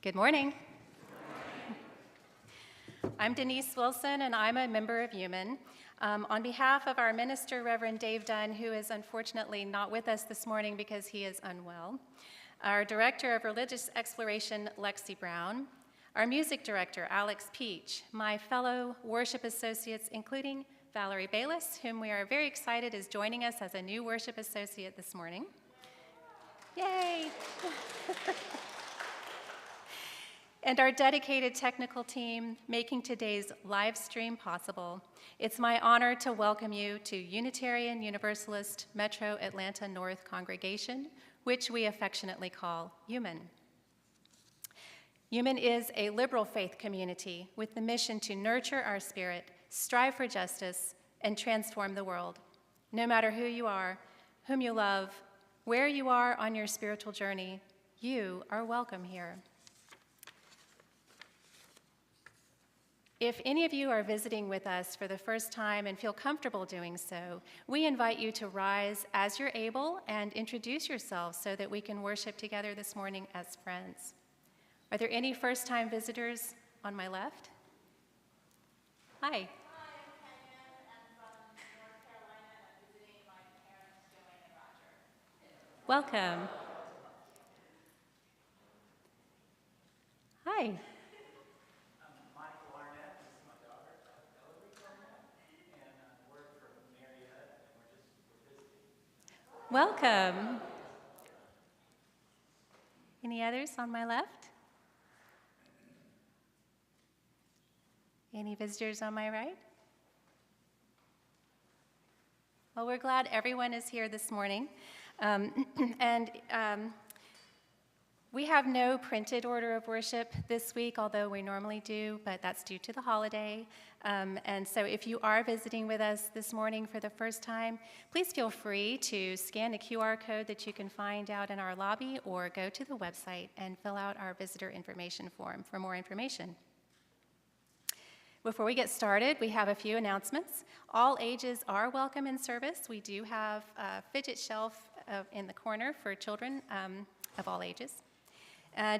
Good morning. I'm Denise Wilson, and I'm a member of UUMAN. On behalf of our minister, Reverend Dave Dunn, who is unfortunately not with us this morning because he is unwell, our director of religious exploration, Lexi Brown, our music director, Alex Peach, my fellow worship associates, including Valerie Bayless, whom we are very excited is joining us as a new worship associate this morning. Yay! And our dedicated technical team making today's live stream possible. It's my honor to welcome you to Unitarian Universalist Metro Atlanta North Congregation, which we affectionately call UUMAN. UUMAN is a liberal faith community with the mission to nurture our spirit, strive for justice, and transform the world. No matter who you are, whom you love, where you are on your spiritual journey, you are welcome here. If any of you are visiting with us for the first time and feel comfortable doing so, we invite you to rise as you're able and introduce yourselves so that we can worship together this morning as friends. Are there any first-time visitors on my left? Hi. Hi, I'm Kenya. I'm from North Carolina, and I'm visiting my parents, Joanne and Roger. Welcome. Hi. Welcome. Any others on my left? Any visitors on my right? Well, we're glad everyone is here this morning. We have no printed order of worship this week, although we normally do, but that's due to the holiday. And so if you are visiting with us this morning for the first time, please feel free to scan the QR code that you can find out in our lobby or go to the website and fill out our visitor information form for more information. Before we get started, we have a few announcements. All ages are welcome in service. We do have a fidget shelf in the corner for children of all ages.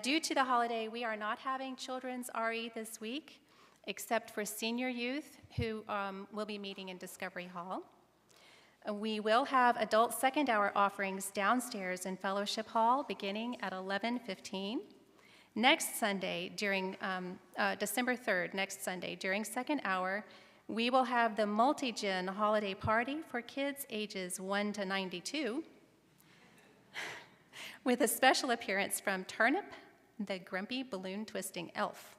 Due to the holiday, we are not having children's RE this week, except for senior youth who will be meeting in Discovery Hall. We will have adult second hour offerings downstairs in Fellowship Hall beginning at 11:15. Next Sunday, during December 3rd, next Sunday, during second hour, we will have the multi-gen holiday party for kids ages 1 to 92, with a special appearance from Turnip, the grumpy balloon twisting elf.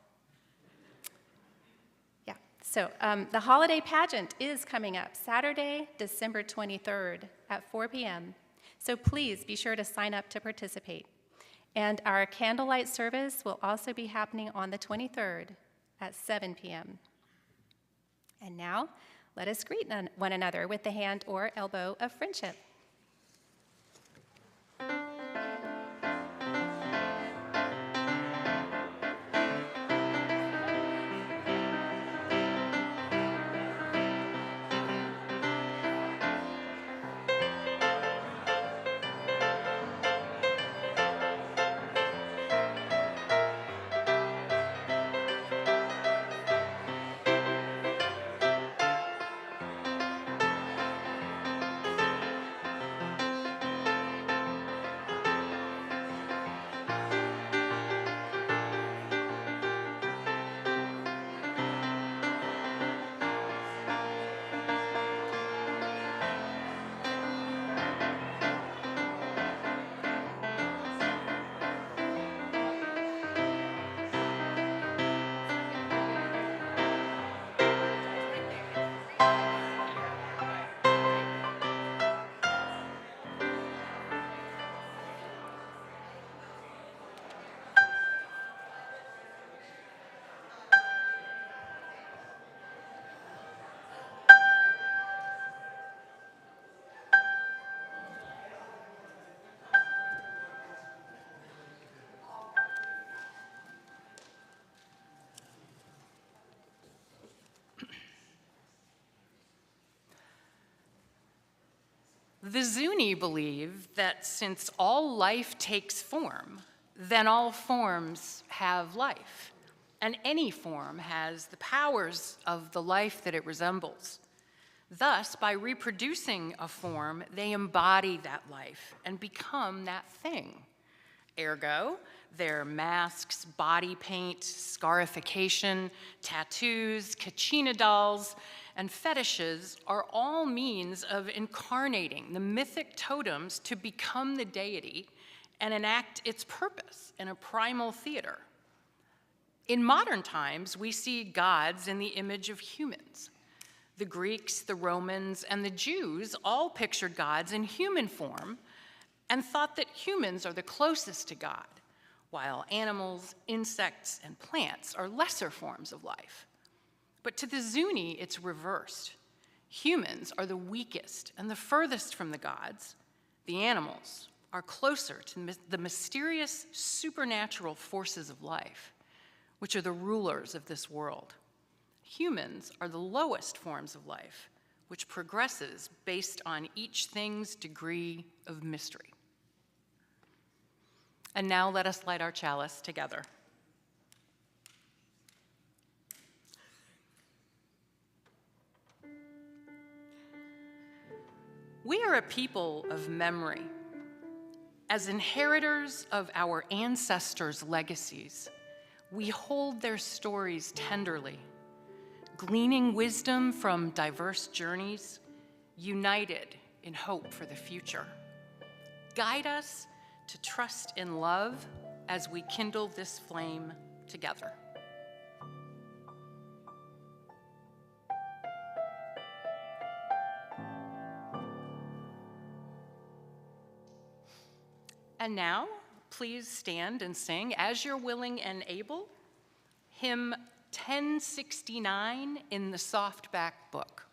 Yeah, so the holiday pageant is coming up Saturday, December 23rd at 4 p.m. So please be sure to sign up to participate. And our candlelight service will also be happening on the 23rd at 7 p.m. And now, let us greet one another with the hand or elbow of friendship. The Zuni believe that since all life takes form, then all forms have life, and any form has the powers of the life that it resembles. Thus, by reproducing a form, they embody that life and become that thing. Ergo, their masks, body paint, scarification, tattoos, kachina dolls, and fetishes are all means of incarnating the mythic totems to become the deity and enact its purpose in a primal theater. In modern times, we see gods in the image of humans. The Greeks, the Romans, and the Jews all pictured gods in human form and thought that humans are the closest to God, while animals, insects, and plants are lesser forms of life. But to the Zuni, it's reversed. Humans are the weakest and the furthest from the gods. The animals are closer to the mysterious supernatural forces of life, which are the rulers of this world. Humans are the lowest forms of life, which progresses based on each thing's degree of mystery. And now let us light our chalice together. We are a people of memory. As inheritors of our ancestors' legacies, we hold their stories tenderly, gleaning wisdom from diverse journeys, united in hope for the future. Guide us to trust in love as we kindle this flame together. And now, please stand and sing, as you're willing and able, hymn 1069 in the softback book.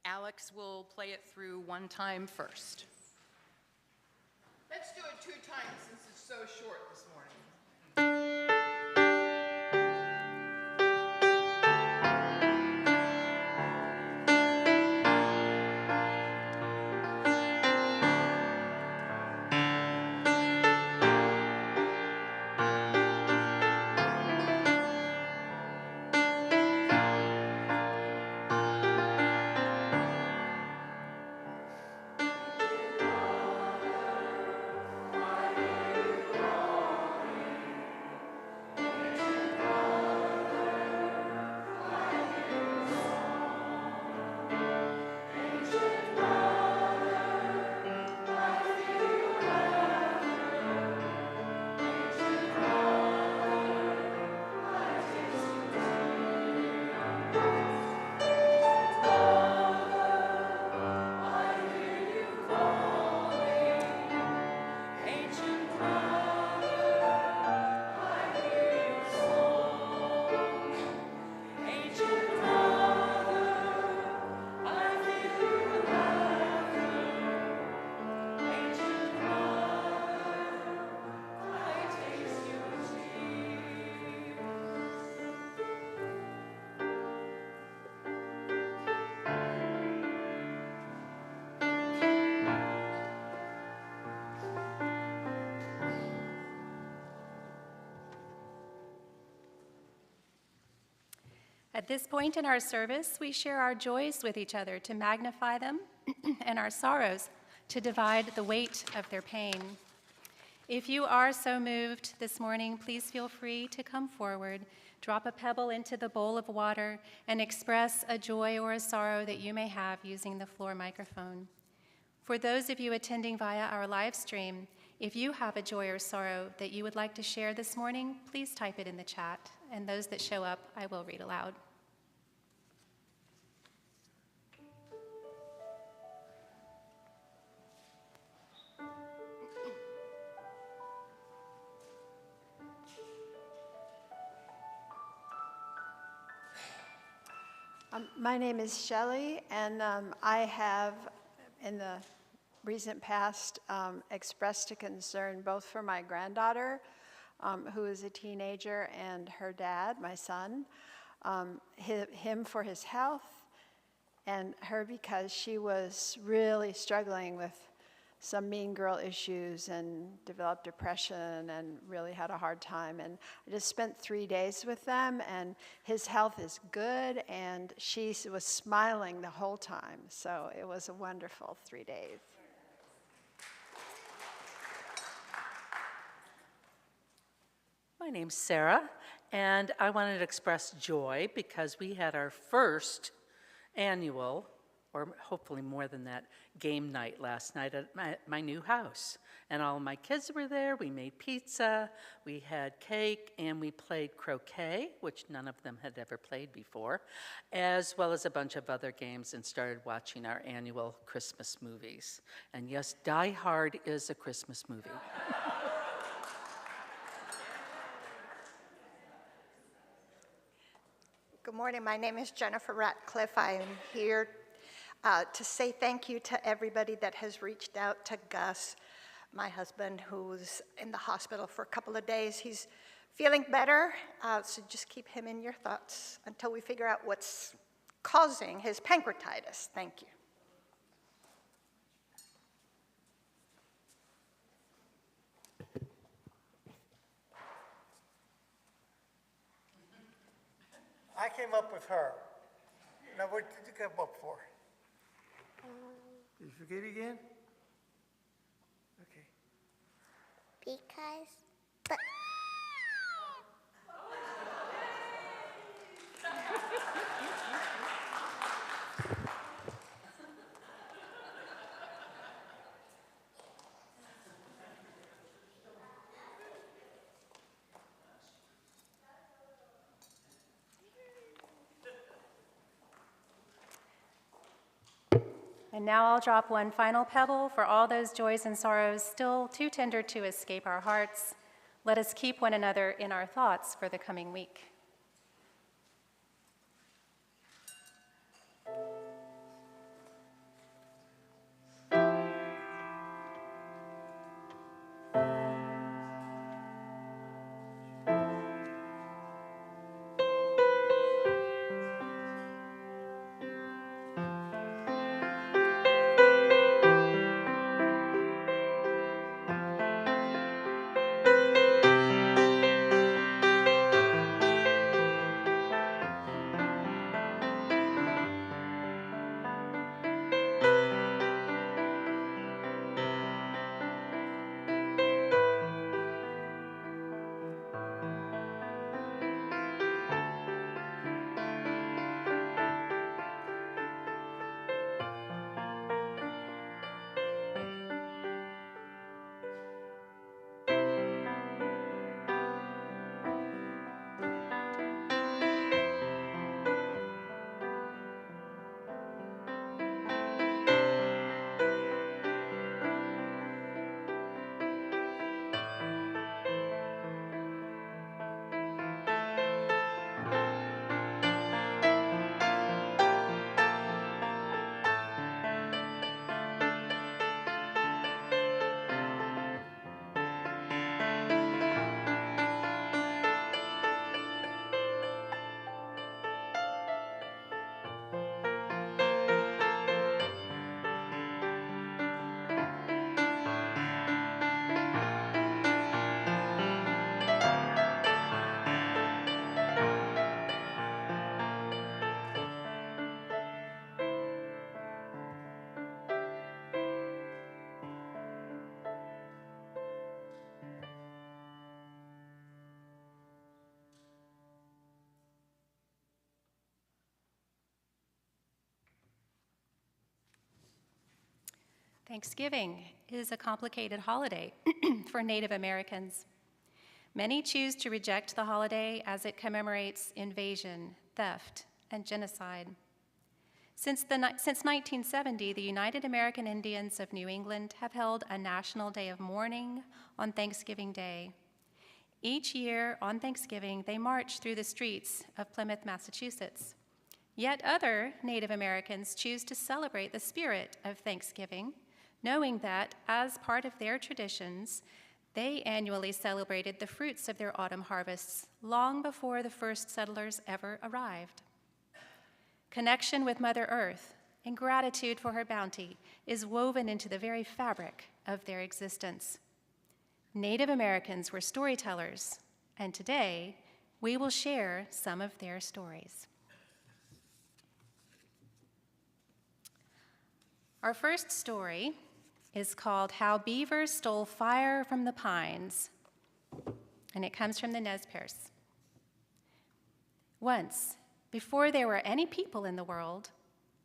Alex will play it through one time first. Let's do it 2 times since it's so short this morning. At this point in our service, we share our joys with each other to magnify them and our sorrows to divide the weight of their pain. If you are so moved this morning, please feel free to come forward, drop a pebble into the bowl of water, and express a joy or a sorrow that you may have using the floor microphone. For those of you attending via our live stream, if you have a joy or sorrow that you would like to share this morning, please type it in the chat, and those that show up, I will read aloud. My name is Shelley, and I have, in the recent past, expressed a concern both for my granddaughter, who is a teenager, and her dad, my son, him for his health, and her because she was really struggling with some mean girl issues and developed depression and really had a hard time. And I just spent 3 days with them, and his health is good, and she was smiling the whole time. So it was a wonderful 3 days. My name's Sarah, and I wanted to express joy because we had our first annual, or hopefully more than that, game night last night at my new house. And all my kids were there. We made pizza, we had cake, and we played croquet, which none of them had ever played before, as well as a bunch of other games, and started watching our annual Christmas movies. And yes, Die Hard is a Christmas movie. Good morning. My name is Jennifer Ratcliffe. I am here to say thank you to everybody that has reached out to Gus, my husband, who's in the hospital for a couple of days. He's feeling better, so just keep him in your thoughts until we figure out what's causing his pancreatitis. Thank you. I came up with her. Now, what did you come up for? Did you forget again? Okay. Because, And now I'll drop one final pebble for all those joys and sorrows still too tender to escape our hearts. Let us keep one another in our thoughts for the coming week. Thanksgiving is a complicated holiday for Native Americans. Many choose to reject the holiday as it commemorates invasion, theft, and genocide. Since 1970, the United American Indians of New England have held a national day of mourning on Thanksgiving Day. Each year on Thanksgiving, they march through the streets of Plymouth, Massachusetts. Yet other Native Americans choose to celebrate the spirit of Thanksgiving, knowing that as part of their traditions, they annually celebrated the fruits of their autumn harvests long before the first settlers ever arrived. Connection with Mother Earth and gratitude for her bounty is woven into the very fabric of their existence. Native Americans were storytellers, and today we will share some of their stories. Our first story is called How Beaver Stole Fire from the Pines, and it comes from the Nez Perce. Once, before there were any people in the world,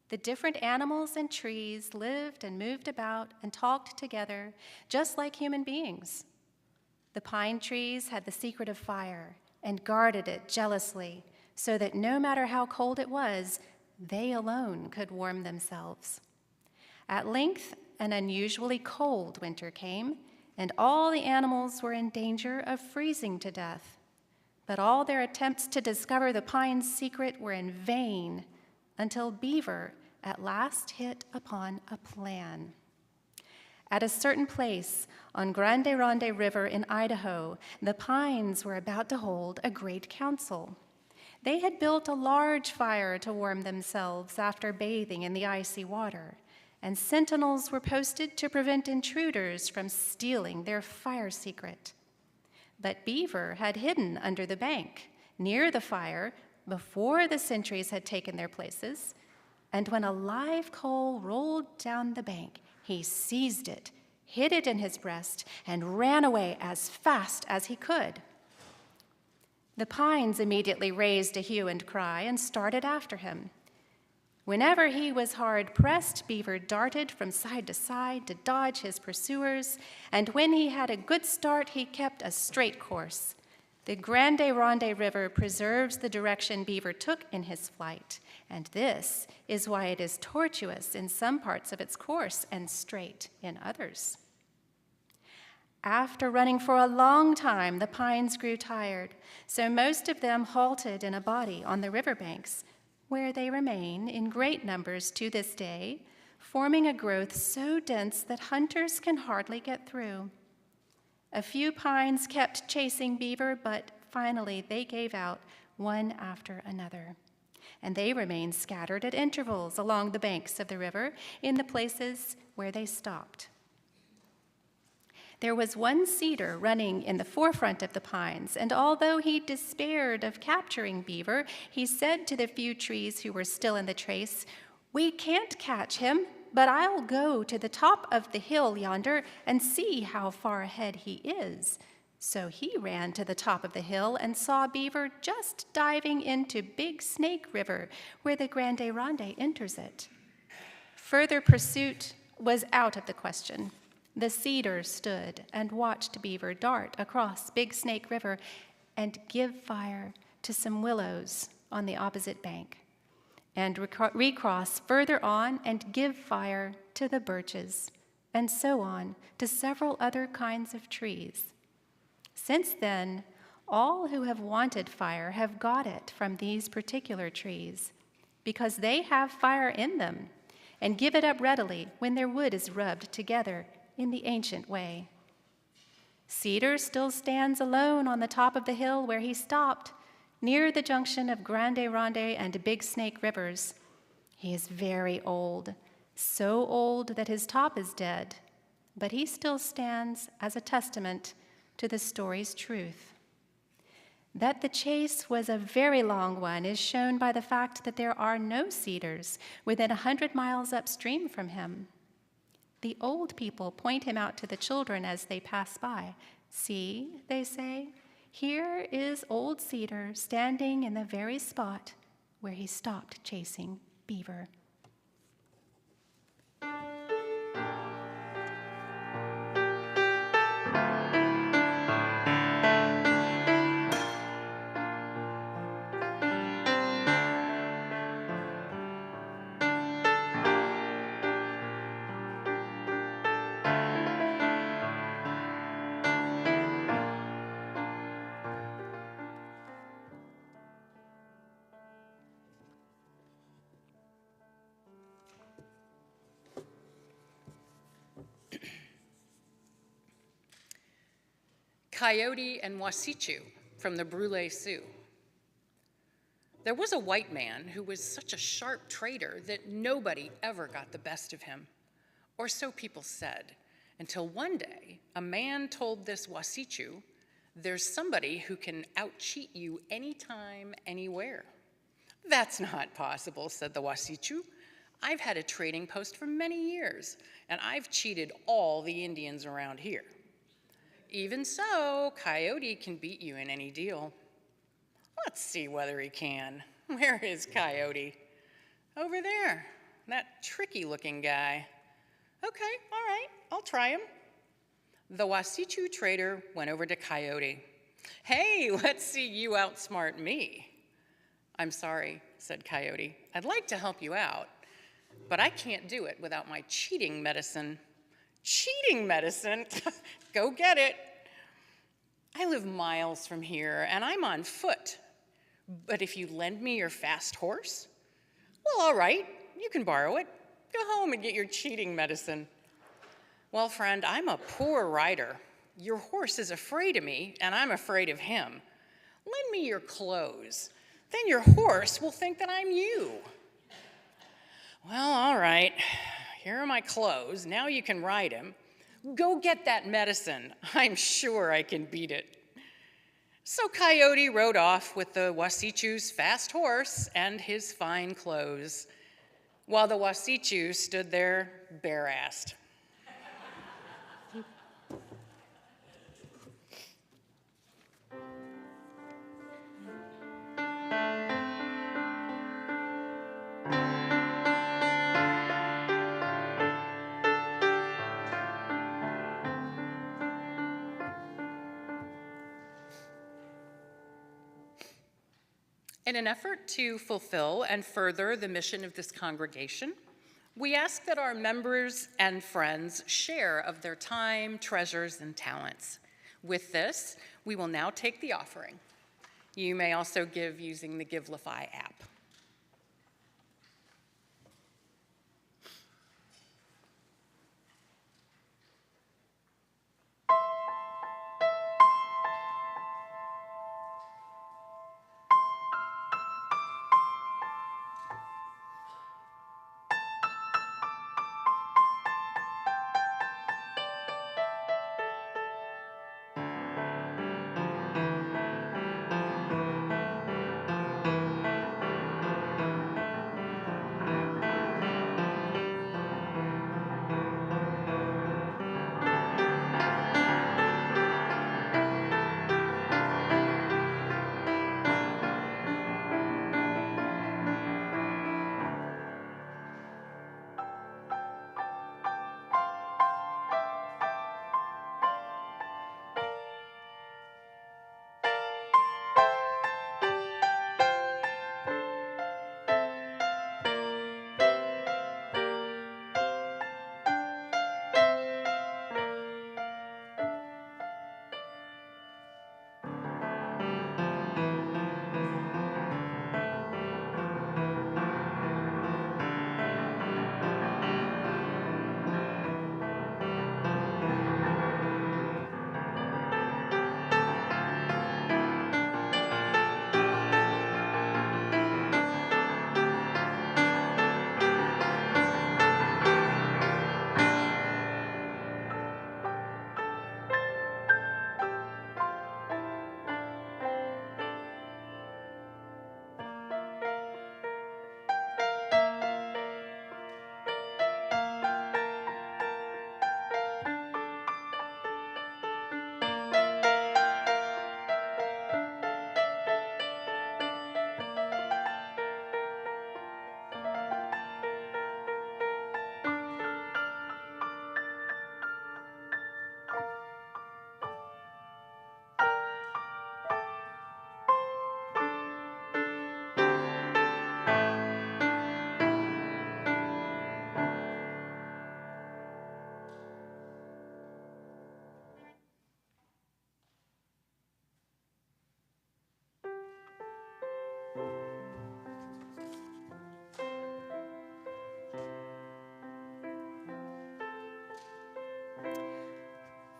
the different animals and trees lived and moved about and talked together just like human beings. The pine trees had the secret of fire and guarded it jealously so that no matter how cold it was, they alone could warm themselves. At length, an unusually cold winter came, and all the animals were in danger of freezing to death. But all their attempts to discover the pine's secret were in vain until Beaver at last hit upon a plan. At a certain place on Grande Ronde River in Idaho, the pines were about to hold a great council. They had built a large fire to warm themselves after bathing in the icy water, and sentinels were posted to prevent intruders from stealing their fire secret. But Beaver had hidden under the bank, near the fire, before the sentries had taken their places, and when a live coal rolled down the bank, he seized it, hid it in his breast, and ran away as fast as he could. The pines immediately raised a hue and cry and started after him. Whenever he was hard-pressed, Beaver darted from side to side to dodge his pursuers, and when he had a good start, he kept a straight course. The Grande Ronde River preserves the direction Beaver took in his flight, and this is why it is tortuous in some parts of its course and straight in others. After running for a long time, the pines grew tired, so most of them halted in a body on the riverbanks, where they remain in great numbers to this day, forming a growth so dense that hunters can hardly get through. A few pines kept chasing Beaver, but finally they gave out one after another, and they remained scattered at intervals along the banks of the river in the places where they stopped. There was one cedar running in the forefront of the pines, and although he despaired of capturing Beaver, he said to the few trees who were still in the trace, "We can't catch him, but I'll go to the top of the hill yonder and see how far ahead he is." So he ran to the top of the hill and saw Beaver just diving into Big Snake River, where the Grande Ronde enters it. Further pursuit was out of the question. The cedar stood and watched Beaver dart across Big Snake River and give fire to some willows on the opposite bank, and recross further on and give fire to the birches, and so on to several other kinds of trees. Since then, all who have wanted fire have got it from these particular trees, because they have fire in them and give it up readily when their wood is rubbed together in the ancient way. Cedar still stands alone on the top of the hill where he stopped, near the junction of Grande Ronde and Big Snake Rivers. He is very old, so old that his top is dead, but he still stands as a testament to the story's truth. That the chase was a very long one is shown by the fact that there are no cedars within 100 miles upstream from him. The old people point him out to the children as they pass by. "See," they say, "here is old Cedar standing in the very spot where he stopped chasing Beaver." Coyote and Wasichu from the Brule Sioux. There was a white man who was such a sharp trader that nobody ever got the best of him, or so people said, until one day a man told this Wasichu, "There's somebody who can out-cheat you anytime, anywhere." "That's not possible," said the Wasichu. "I've had a trading post for many years, and I've cheated all the Indians around here." "Even so, Coyote can beat you in any deal." "Let's see whether he can. Where is Coyote?" "Over there, that tricky-looking guy." "Okay, all right, I'll try him." The Wasichu trader went over to Coyote. "Hey, let's see you outsmart me." "I'm sorry," said Coyote. "I'd like to help you out, but I can't do it without my cheating medicine." "Cheating medicine? Go get it." "I live miles from here, and I'm on foot. But if you lend me your fast horse?" "Well, all right, you can borrow it. Go home and get your cheating medicine." "Well, friend, I'm a poor rider. Your horse is afraid of me, and I'm afraid of him. Lend me your clothes. Then your horse will think that I'm you." "Well, all right. Here are my clothes. Now you can ride him. Go get that medicine. I'm sure I can beat it." So Coyote rode off with the Wasichu's fast horse and his fine clothes, while the Wasichu stood there bare-assed. In an effort to fulfill and further the mission of this congregation, we ask that our members and friends share of their time, treasures, and talents. With this, we will now take the offering. You may also give using the Givelify app.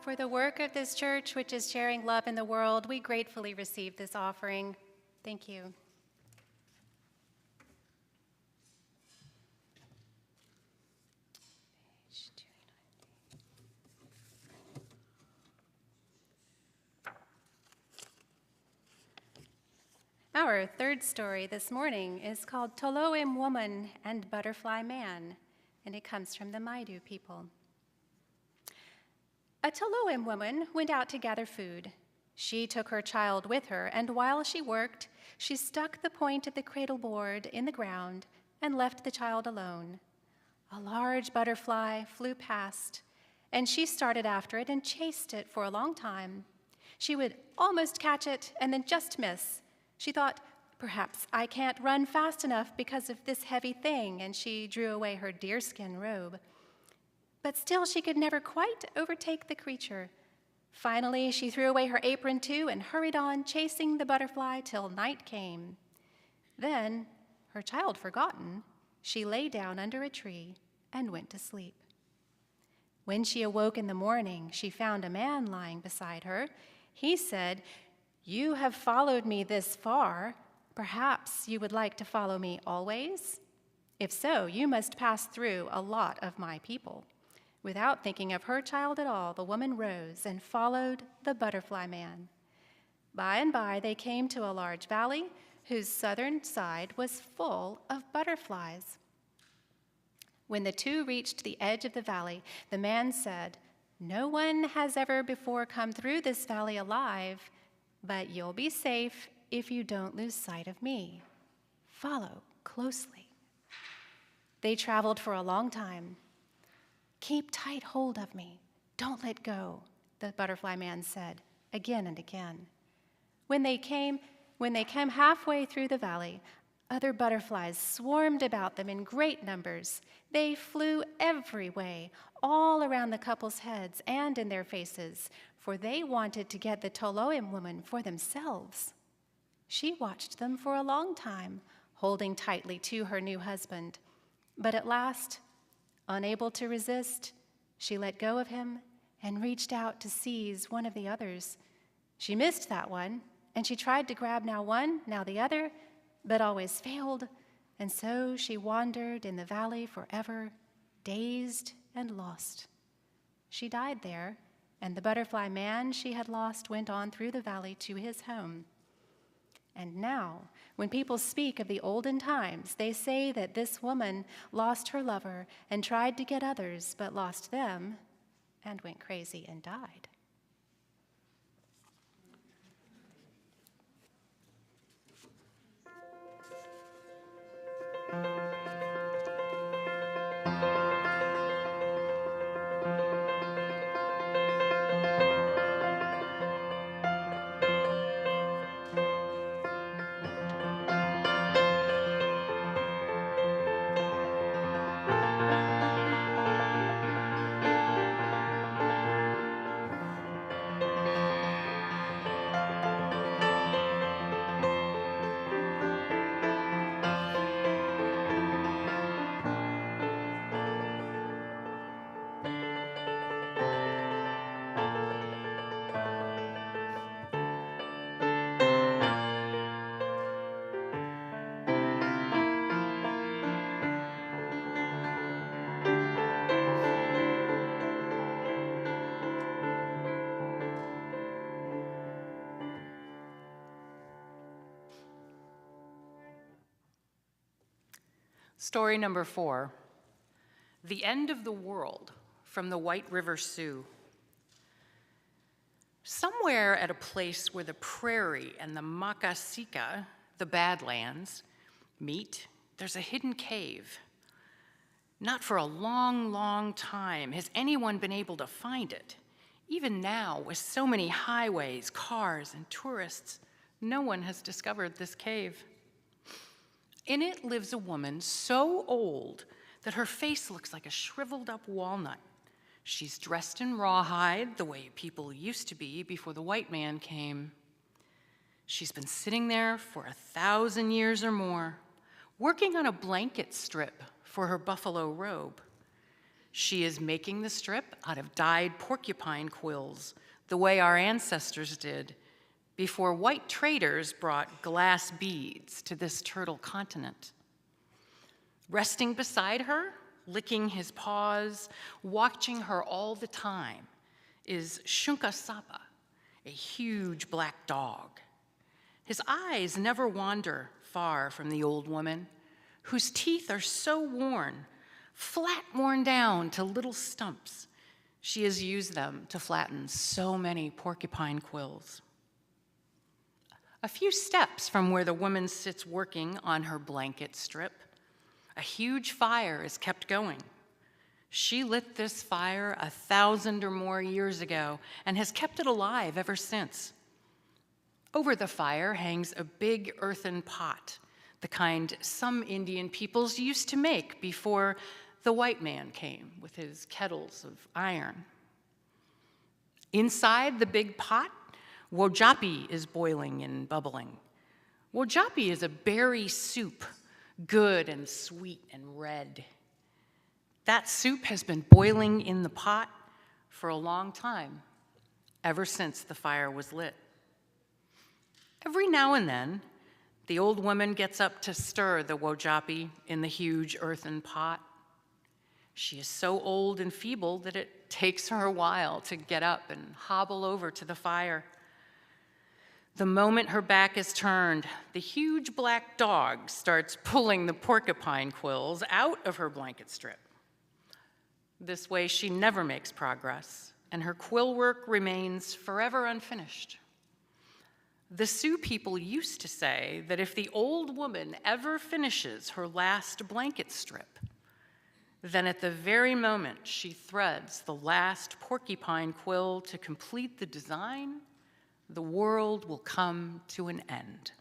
For the work of this church, which is sharing love in the world, we gratefully receive this offering. Thank you. Our third story this morning is called Toloim Woman and Butterfly Man, and it comes from the Maidu people. A Toloim woman went out to gather food. She took her child with her, and while she worked, she stuck the point of the cradle board in the ground and left the child alone. A large butterfly flew past, and she started after it and chased it for a long time. She would almost catch it and then just miss. She thought, perhaps I can't run fast enough because of this heavy thing, and she drew away her deerskin robe. But still she could never quite overtake the creature. Finally, she threw away her apron too and hurried on, chasing the butterfly till night came. Then, her child forgotten, she lay down under a tree and went to sleep. When she awoke in the morning, she found a man lying beside her. He said, "You have followed me this far. Perhaps you would like to follow me always? If so, you must pass through a lot of my people." Without thinking of her child at all, the woman rose and followed the butterfly man. By and by, they came to a large valley whose southern side was full of butterflies. When the two reached the edge of the valley, the man said, "No one has ever before come through this valley alive, but you'll be safe if you don't lose sight of me. Follow closely." They traveled for a long time. "Keep tight hold of me. Don't let go," the butterfly man said again and again. When they came halfway through the valley, other butterflies swarmed about them in great numbers. They flew every way, all around the couple's heads and in their faces, for they wanted to get the Toloim woman for themselves. She watched them for a long time, holding tightly to her new husband. But at last, unable to resist, she let go of him and reached out to seize one of the others. She missed that one, and she tried to grab now one, now the other, but always failed, and so she wandered in the valley forever, dazed and lost. She died there, and the butterfly man she had lost went on through the valley to his home. And now, when people speak of the olden times, they say that this woman lost her lover and tried to get others, but lost them and went crazy and died. Story number 4, The End of the World, from the White River Sioux. Somewhere at a place where the prairie and the Makasika, the Badlands, meet, there's a hidden cave. Not for a long, long time has anyone been able to find it. Even now, with so many highways, cars, and tourists, no one has discovered this cave. In it lives a woman so old that her face looks like a shriveled up walnut. She's dressed in rawhide, the way people used to be before the white man came. She's been sitting there for 1,000 years or more, working on a blanket strip for her buffalo robe. She is making the strip out of dyed porcupine quills, the way our ancestors did, before white traders brought glass beads to this turtle continent. Resting beside her, licking his paws, watching her all the time, is Shunka Sapa, a huge black dog. His eyes never wander far from the old woman, whose teeth are so worn, flat worn down to little stumps. She has used them to flatten so many porcupine quills. A few steps from where the woman sits working on her blanket strip, a huge fire is kept going. She lit this fire 1,000 or more years ago and has kept it alive ever since. Over the fire hangs a big earthen pot, the kind some Indian peoples used to make before the white man came with his kettles of iron. Inside the big pot, wojapi is boiling and bubbling. Wojapi is a berry soup, good and sweet and red. That soup has been boiling in the pot for a long time, ever since the fire was lit. Every now and then, the old woman gets up to stir the wojapi in the huge earthen pot. She is so old and feeble that it takes her a while to get up and hobble over to the fire. The moment her back is turned, the huge black dog starts pulling the porcupine quills out of her blanket strip. This way, she never makes progress, and her quill work remains forever unfinished. The Sioux people used to say that if the old woman ever finishes her last blanket strip, then at the very moment she threads the last porcupine quill to complete the design, the world will come to an end.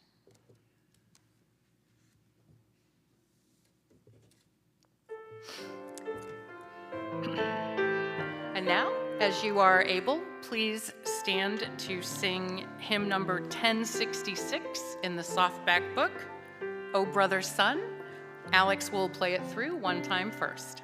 And now, as you are able, please stand to sing hymn number 1066 in the softback book, O Brother Sun. Alex will play it through one time first.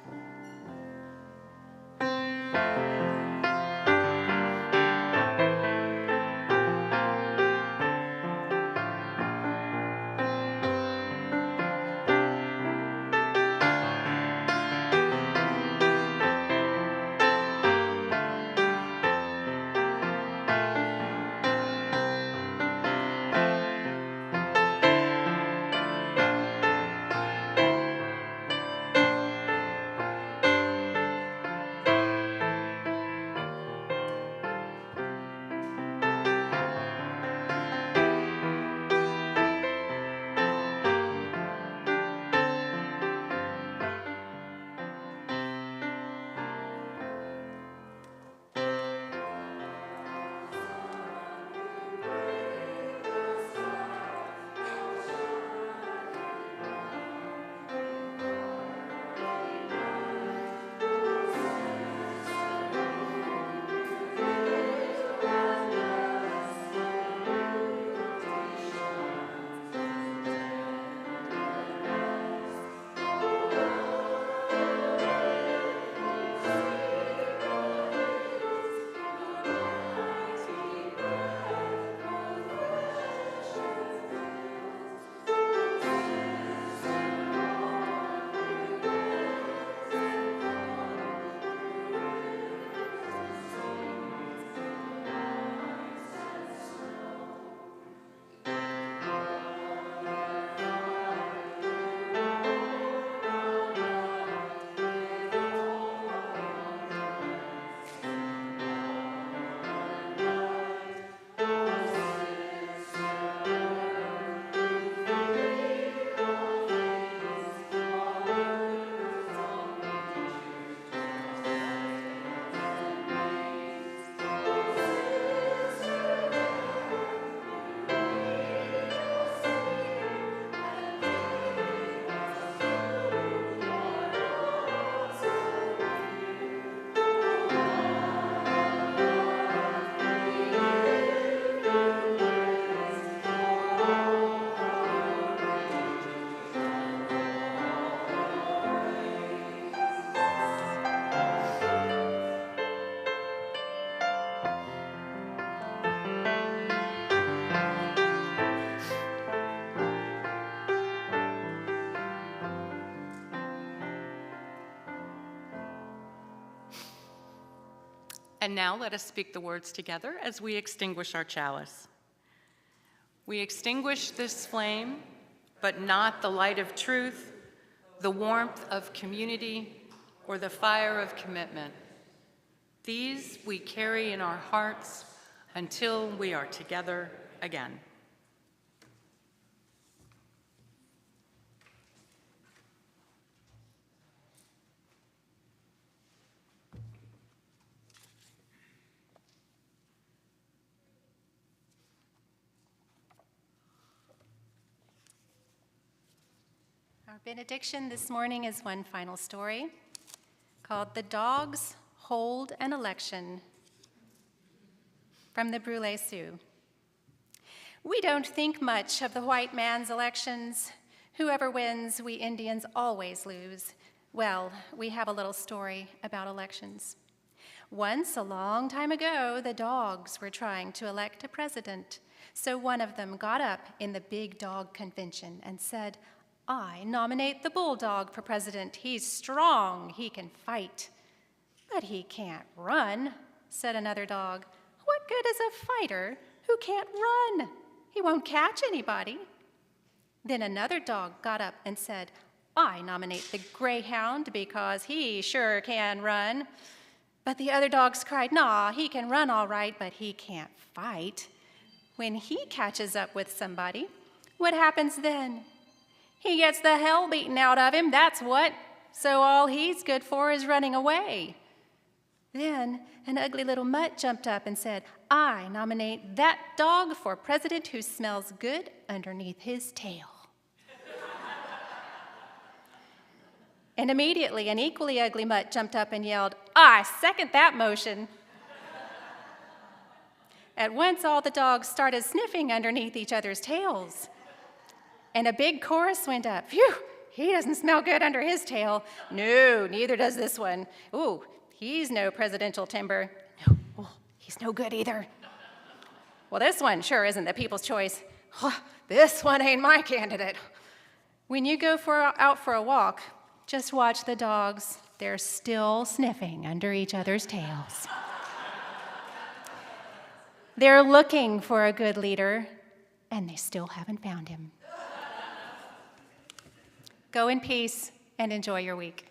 And now let us speak the words together as we extinguish our chalice. We extinguish this flame, but not the light of truth, the warmth of community, or the fire of commitment. These we carry in our hearts until we are together again. Our benediction this morning is one final story called The Dogs Hold an Election from the Brûlé Sioux. We don't think much of the white man's elections. Whoever wins, we Indians always lose. Well, we have a little story about elections. Once, a long time ago, the dogs were trying to elect a president. So one of them got up in the big dog convention and said, "I nominate the bulldog for president. He's strong, he can fight." "But he can't run," said another dog. "What good is a fighter who can't run? He won't catch anybody." Then another dog got up and said, "I nominate the greyhound because he sure can run." But the other dogs cried, "Nah, he can run all right, but he can't fight. When he catches up with somebody, what happens then? He gets the hell beaten out of him, that's what. So all he's good for is running away." Then an ugly little mutt jumped up and said, "I nominate that dog for president who smells good underneath his tail." And immediately an equally ugly mutt jumped up and yelled, "I second that motion." At once all the dogs started sniffing underneath each other's tails. And a big chorus went up. "Phew, he doesn't smell good under his tail. No, neither does this one. Ooh, he's no presidential timber. No, oh, he's no good either. Well, this one sure isn't the people's choice. Oh, this one ain't my candidate." When you go out for a walk, just watch the dogs. They're still sniffing under each other's tails. They're looking for a good leader, and they still haven't found him. Go in peace and enjoy your week.